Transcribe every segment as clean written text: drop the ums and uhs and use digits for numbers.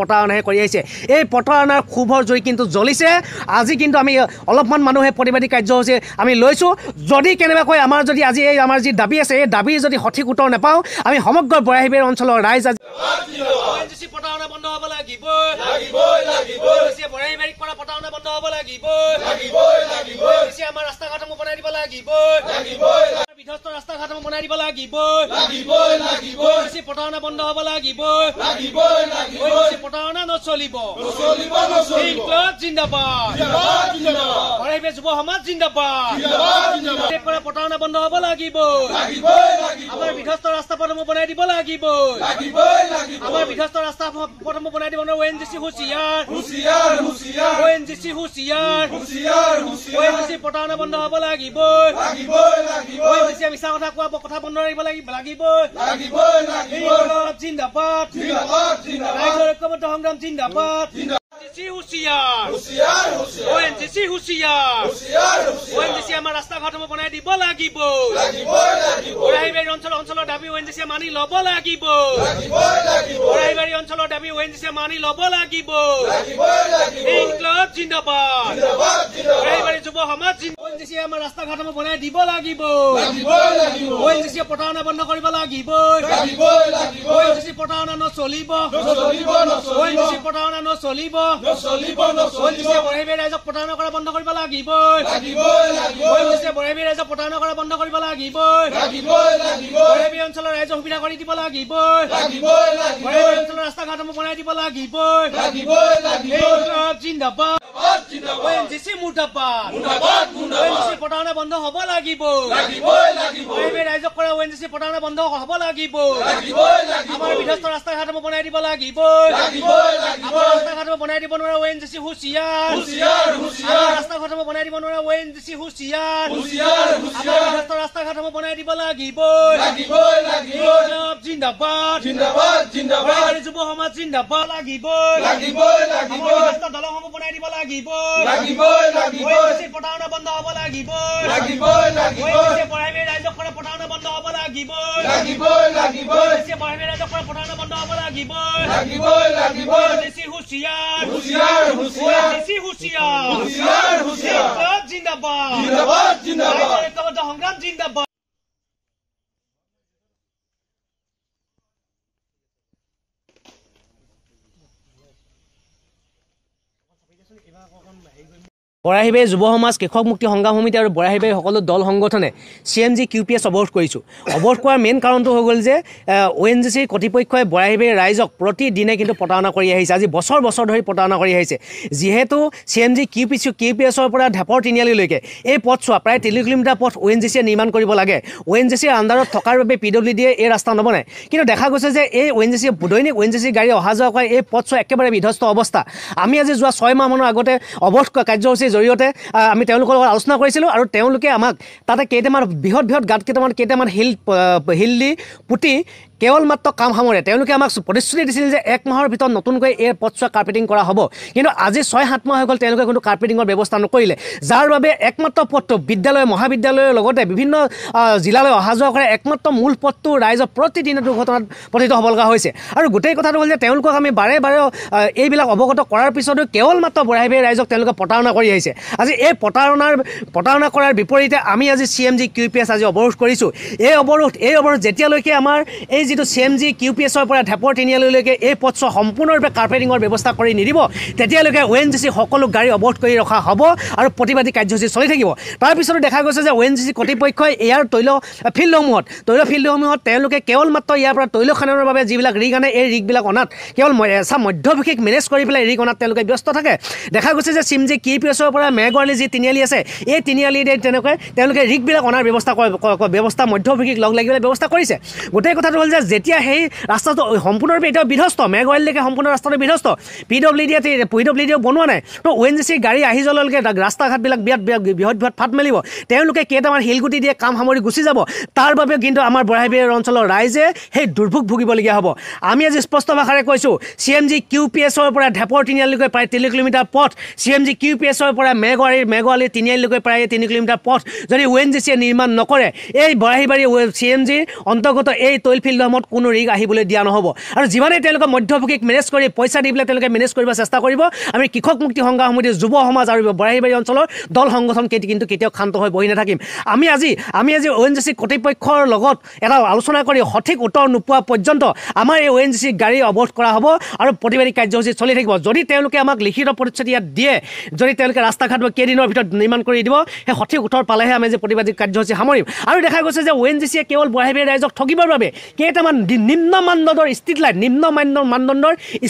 প্ৰতাৰণাহে কৰি আহিছে। এই প্ৰতাৰণাৰ ক্ষোভৰ জুই কিন্তু জ্বলিছে। আজি কিন্তু আমি অলপমান মানুহে প্ৰতিবাদী কাৰ্যসূচী আমি লৈছোঁ। যদি কেনেবাকৈ আমাৰ যদি আজি এই আমাৰ যি দাবী আছে এই দাবীৰ যদি সঠিক উত্তৰ নাপাওঁ আমি সমগ্ৰ বৰাহিবেৰ অঞ্চলৰ ৰাইজ আজি প্ৰতাৰণা বন্ধ হ'ব লাগিব। বৰাহিবাৰীক পৰা প্ৰতাৰণা বন্ধ হ'ব লাগিব। আমাৰ ৰাস্তা ঘাটসমূহ বনাই দিব লাগিব। বিধ্বস্ত ৰাস্তা ঘাটসমূহ বনাই দিব লাগিব। প্ৰতাৰণা বন্ধ হ'ব লাগিব। প্ৰতাৰণা নচলিব। জিন্দাবাদ। বৰাহিবেৰ যুৱ সমাজ জিন্দাবাদ। প্ৰতাৰণা বন্ধ হ'ব লাগিব। আমাৰ বিধ্বস্ত ৰাস্তা পথসমূহ বনাই দিব লাগিব। আমাৰ বিধ্বস্ত ৰাস্তা পথসমূহ বনাই দিব। ONGC হুঁচিয়াৰ। ONGC হুঁচিয়াৰ। ONGC প্ৰতাৰণা বন্ধ হ'ব লাগিব। ONGC মিছা কথা কোৱা কথা বন্ধ কৰিব লাগিব। জিন্দাবাদ। ৰাইজৰ ঐক্যবদ্ধ সংগ্ৰাম জিন্দাবাদ। ONGC হুঁচিয়াৰ। ONGC আমাৰ ৰাস্তা ঘাটসমূহ বনাই দিব লাগিব। বৰাহিবাৰী অঞ্চলৰ দাবী ONGC মানি ল'ব লাগিব। বৰাহিবাৰী অঞ্চলৰ দাবী ONGC মানি ল'ব লাগিব। ইনকলাব জিন্দাবাদ। বৰাহিবাৰী যুৱ সমাজ ONGC আমাৰ ৰাস্তা ঘাটসমূহ বনাই দিব লাগিব। ONGC প্ৰতাৰণা বন্ধ কৰিব লাগিব। ONGC প্ৰতাৰণা নচলিব। ONGC প্ৰতাৰণা নচলিব। বৰাহিবাৰী ৰাইজক প্ৰতাৰণা কৰা বন্ধ কৰিব লাগিব। বৰাহিবাৰী ৰাইজক প্ৰতাৰণা কৰা বন্ধ কৰিব লাগিব। বৰাহিবাৰী অঞ্চলৰ ৰাইজক সুবিধা কৰি দিব লাগিব। বৰাহিবাৰী অঞ্চলৰ ৰাস্তা ঘাটসমূহ বনাই দিব লাগিব। জিন্দাবাদ। ONGC মুৰ্দাবাদ। ONGC প্ৰতাৰণা বন্ধ হ'ব লাগিব। বৰাহিবাৰী ৰাইজক কৰা ONGC প্ৰতাৰণা বন্ধ হ'ব লাগিব। আমাৰ বিধ্বস্ত ৰাস্তা ঘাটসমূহ বনাই দিব লাগিব। আমাৰ ৰাস্তা ঘাটসমূহ বনাই দিব নোৱাৰা ONGC হুঁচিয়াৰ। আমাৰ ৰাস্তা ঘাটসমূহ বনাই দিব নোৱাৰা ONGC হুঁচিয়াৰ। আমাৰ বিধ্বস্ত ৰাস্তা ঘাটসমূহ বনাই দিব লাগিব। জিন্দাবাদ। বৰাহিবাৰী যুৱ সমাজ জিন্দাবাদ। লাগিবই। আমাৰ বিধ্বস্ত দলংসমূহ বনাই দিব লাগিব। ONGC প্ৰতাৰণা বন্ধ হ'ব লাগিব। ONGC বৰাহিবাৰী ৰাইজক কৰা প্ৰতাৰণা বন্ধ হ'ব লাগিব। ONGC বৰাহিবাৰী ৰাইজক কৰা প্ৰতাৰণা বন্ধ হ'ব লাগিব। ONGC হুঁচিয়াৰ। ONGC হুঁচিয়াৰ। জিন্দাবাদ। ৰাইজৰ ঐক্যবদ্ধ সংগ্ৰাম জিন্দাবাদ। বৰাহিবাৰী যুৱ সমাজ, কৃষক মুক্তি সংগ্ৰাম সমিতি আৰু বৰাহিবাৰী সকলো দল সংগঠনে CMG QPS অৱৰোধ কৰিছোঁ। অৱৰোধ কৰাৰ মেইন কাৰণটো হৈ গ'ল যে ONGC কৰ্তৃপক্ষই বৰাহিবাৰী ৰাইজক প্ৰতিদিনে কিন্তু প্ৰতাৰণা কৰি আহিছে। আজি বছৰ ধৰি প্ৰতাৰণা কৰি আহিছে। যিহেতু CMG QPSৰ পৰা ঢেপৰ তিনিআলিলৈকে এই পথছোৱা প্ৰায় 3 কিলোমিটাৰ পথ ONGCয়ে নিৰ্মাণ কৰিব লাগে। ONGCৰ আণ্ডাৰত থকাৰ বাবে PWDয়ে এই ৰাস্তা নবনায়। কিন্তু দেখা গৈছে যে এই দৈনিক ONGC গাড়ী অহা যোৱা কৰে এই পথছোৱা একেবাৰে বিধ্বস্ত অৱস্থা। আমি আজি যোৱা 6 মাহমানৰ আগতে অৱৰোধ কাৰ্যসূচীৰ জৰিয়তে আমি তেওঁলোকৰ লগত আলোচনা কৰিছিলোঁ আৰু তেওঁলোকে আমাক তাতে কেইটামান বৃহৎ গাঁত কেইটামান শিল দি পুতি কেৱল মাত্ৰ কাম সামৰে। তেওঁলোকে আমাক প্ৰতিশ্ৰুতি দিছিল যে 1 মাহৰ ভিতৰত নতুনকৈ এই পথছোৱা কাৰ্পেটিং কৰা হ'ব। কিন্তু আজি 6-7 মাহ হৈ গ'ল তেওঁলোকে কোনো কাৰ্পেটিঙৰ ব্যৱস্থা নকৰিলে, যাৰ বাবে একমাত্ৰ পথটো বিদ্যালয় মহাবিদ্যালয়ৰ লগতে বিভিন্ন জিলালৈ অহা যোৱা কৰে একমাত্ৰ মূল পথটো ৰাইজৰ প্ৰতিদিনে দুৰ্ঘটনাত পতিত হ'ব লগা হৈছে। আৰু গোটেই কথাটো হ'ল যে তেওঁলোকক আমি বাৰে এইবিলাক অৱগত কৰাৰ পিছতো কেৱল মাত্ৰ বৰাহিবাৰী ৰাইজক তেওঁলোকে প্ৰতাৰণা কৰি আহিছে। আজি এই প্ৰতাৰণা কৰাৰ বিপৰীতে আমি আজি CMG QPS আজি অৱৰোধ কৰিছোঁ। এই অৱৰোধ যেতিয়ালৈকে আমাৰ এই যিটো CMG QPSৰ পৰা ঢেপৰ তিনিআলিলৈকে এই পথছোৱা সম্পূৰ্ণৰূপে কাৰ্পেটিঙৰ ব্যৱস্থা কৰি নিদিব তেতিয়ালৈকে ONGC সকলো গাড়ী অৱৰোধ কৰি ৰখা হ'ব আৰু প্ৰতিবাদী কাৰ্যসূচী চলি থাকিব। তাৰপিছতো দেখা গৈছে যে ONGC কৰ্তৃপক্ষই ইয়াৰ তৈল ফিল্ডসমূহত তেওঁলোকে কেৱল মাত্ৰ ইয়াৰ পৰা তৈল খাননৰ বাবে যিবিলাক ৰিগ আনে এই ৰিগবিলাক অনাত কেৱল মধ্যভোগীক মেনেজ কৰি পেলাই ৰিগ অনাত তেওঁলোকে ব্যস্ত থাকে। দেখা গৈছে যে CMG QPSৰ পৰা মেঘৱালী যি তিনিআলি আছে এই তিনিআলিতে তেওঁলোকে ৰিগবিলাক অনাৰ ব্যৱস্থা মধ্যভোগীক লগ লাগি পেলাই ব্যৱস্থা কৰিছে। গোটেই কথাটো হ'ল যে যেতিয়া সেই ৰাস্তাটো সম্পূৰ্ণৰূপে এতিয়াও বিধ্বস্ত, মেঘৱালীলৈকে সম্পূৰ্ণ ৰাস্তাটো বিধ্বস্ত, PWDয়ে বনোৱা নাই। তো ONGC গাড়ী আহি যোৱালৈকে ৰাস্তা ঘাটবিলাক বৃহৎ ফাট মেলিব। তেওঁলোকে কেইটামান শিলগুটি দিয়ে কাম সামৰি গুচি যাব। তাৰ বাবে কিন্তু আমাৰ বৰাহিবাৰী অঞ্চলৰ ৰাইজে সেই দুৰ্ভোগ ভুগিবলগীয়া হ'ব। আমি আজি স্পষ্ট ভাষাৰে কৈছোঁ CMG QPSৰ পৰা ঢেপৰ তিনিআলিলৈকে প্ৰায় 3 কিলোমিটাৰ পথ, CMG QPSৰ পৰা মেঘৱালী তিনিআলিলৈকে প্ৰায় 3 কিলোমিটাৰ পথ যদি ONGCয়ে নিৰ্মাণ নকৰে এই বৰাহিবাৰী CMGৰ অন্তৰ্গত এই তৈল ফিল্ডসমূহ নামত কোনো ৰিগ আহিবলৈ দিয়া নহ'ব আৰু যিমানেই তেওঁলোকে মধ্যভোগীক মেনেজ কৰি পইচা দি পেলাই তেওঁলোকে মেনেজ কৰিব চেষ্টা কৰিব আমি কৃষক মুক্তি সংগ্ৰাম সমিতিৰ যুৱ সমাজ আৰু বৰাহীবাৰী অঞ্চলৰ দল সংগঠন কিন্তু কেতিয়াও ক্ষান্ত হৈ বহি নাথাকিম আমি আজি ONGC কৰ্তৃপক্ষৰ লগত এটা আলোচনা কৰি সঠিক উত্তৰ নোপোৱা পৰ্যন্ত আমাৰ এই ONGC গাড়ী অৱৰোধ কৰা হ'ব আৰু প্ৰতিবাদী কাৰ্যসূচী চলি থাকিব যদি তেওঁলোকে আমাক লিখিত প্ৰতিশ্ৰুতি ইয়াত দিয়ে যদি তেওঁলোকে ৰাস্তা ঘাট কেইদিনৰ ভিতৰত নিৰ্মাণ কৰি দিব সেই সঠিক উত্তৰ পালেহে আমি যে প্ৰতিবাদী কাৰ্যসূচী সামৰিম আৰু দেখা গৈছে যে ONGCয়ে কেৱল বৰাহীবাৰী ৰাইজক ঠগিবৰ বাবে কেইটামান নিম্ন মানদণ্ডৰ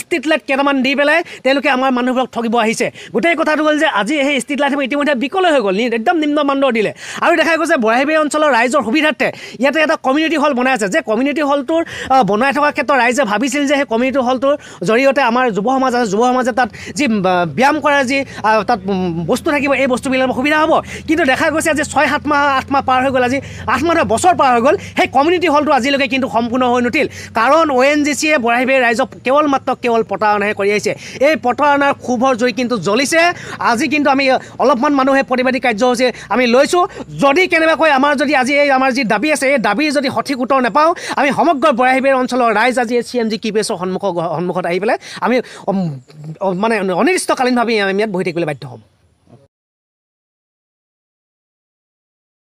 ষ্ট্ৰীট লাইট কেইটামান দি পেলাই তেওঁলোকে আমাৰ মানুহবোৰক ঠগিব আহিছে গোটেই কথাটো হ'ল যে আজি সেই ষ্ট্ৰীট লাইটসমূহ ইতিমধ্যে বিকল হৈ গ'ল একদম নিম্ন মানদণ্ডৰ দিলে আৰু দেখা গৈছে বৰাহীবাৰী অঞ্চলৰ ৰাইজৰ সুবিধাৰ্থে ইয়াতে এটা কমিউনিটি হল বনাই আছে যে কমিউনিটি হলটোৰ বনাই থকাৰ ক্ষেত্ৰত ৰাইজে ভাবিছিল যে সেই কমিউনিটি হলটোৰ জৰিয়তে আমাৰ যুৱ সমাজ আছে যুৱ সমাজে তাত যি ব্যায়াম কৰাৰ যি তাত বস্তু থাকিব এই বস্তুবিলাকৰ সুবিধা হ'ব কিন্তু দেখা গৈছে আজি 6-7 মাহ 8 মাহ পাৰ হৈ গ'ল আজি 8 মাহ বছৰ পাৰ হৈ গ'ল সেই কমিউনিটি হলটো আজিলৈকে কিন্তু সম্পূৰ্ণ হৈ নুঠিল কাৰণ ONGCয়ে বৰাহীবাৰী ৰাইজক কেৱল প্ৰতাৰণাহে কৰি আহিছে এই প্ৰতাৰণাৰ ক্ষোভৰ জুই কিন্তু জ্বলিছে আজি কিন্তু আমি অলপমান মানুহে প্ৰতিবাদী কাৰ্যসূচী আমি লৈছোঁ যদি কেনেবাকৈ আমাৰ যদি আজি এই আমাৰ যি দাবী আছে এই দাবীৰ যদি সঠিক উত্তৰ নাপাওঁ আমি সমগ্ৰ বৰাহীবাৰী অঞ্চলৰ ৰাইজ আজি CMG QPSৰ সন্মুখত আহি পেলাই আমি মানে অনিৰ্দিষ্টকালীনভাৱে আমি ইয়াত বহি থাকিবলৈ বাধ্য হ'ম